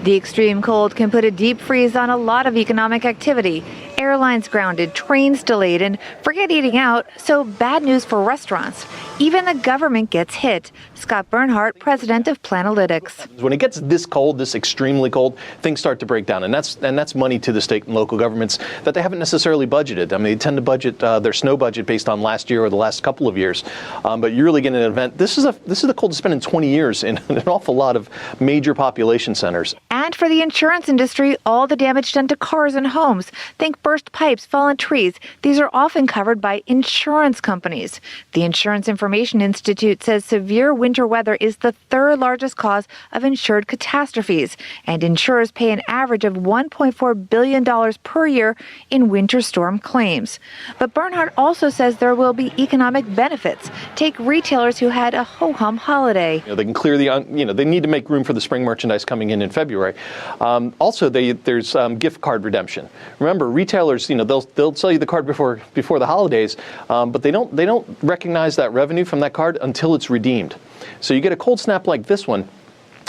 The extreme cold can put a deep freeze on a lot of economic activity. Airlines grounded, trains delayed, and forget eating out, so bad news for restaurants. Even the government gets hit. Scott Bernhardt, president of Planalytics. When it gets this cold, this extremely cold, things start to break down, and that's money to the state and local governments that they haven't necessarily budgeted. I mean, they tend to budget their snow budget based on last year or the last couple of years, but you really get an event. This is the coldest it's been in 20 years in an awful lot of major population centers. And for the insurance industry, all the damage done to cars and homes. Think burst pipes, fallen trees. These are often covered by insurance companies. The Insurance Information Institute says severe winter weather is the third largest cause of insured catastrophes, and insurers pay an average of $1.4 billion per year in winter storm claims. But Bernhardt also says there will be economic benefits. Take retailers who had a ho-hum holiday. They can clear they need to make room for the spring merchandise coming in February. Also, there's gift card redemption. Remember, retailers, they'll sell you the card before the holidays, but they don't recognize that revenue from that card until it's redeemed. So you get a cold snap like this one,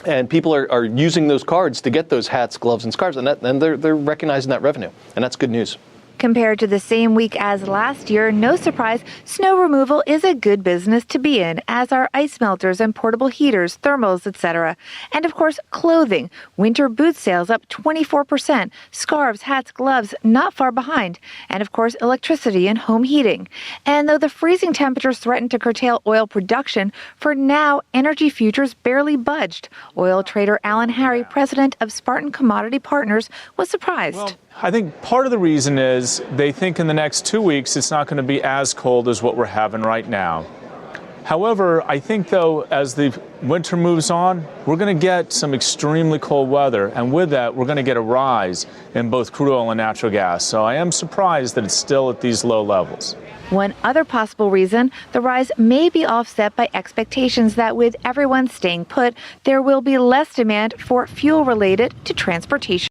and people are using those cards to get those hats, gloves, and scarves, and they're recognizing that revenue, and that's good news. Compared to the same week as last year, no surprise, snow removal is a good business to be in, as are ice melters and portable heaters, thermals, etc. And of course, clothing. Winter boot sales up 24%. Scarves, hats, gloves not far behind. And of course, electricity and home heating. And though the freezing temperatures threaten to curtail oil production, for now, energy futures barely budged. Oil trader Alan Harry, president of Spartan Commodity Partners, was surprised. Well, I think part of the reason is they think in the next 2 weeks it's not going to be as cold as what we're having right now. However, I think, though, as the winter moves on, we're going to get some extremely cold weather, and with that, we're going to get a rise in both crude oil and natural gas. So I am surprised that it's still at these low levels. One other possible reason, the rise may be offset by expectations that with everyone staying put, there will be less demand for fuel related to transportation.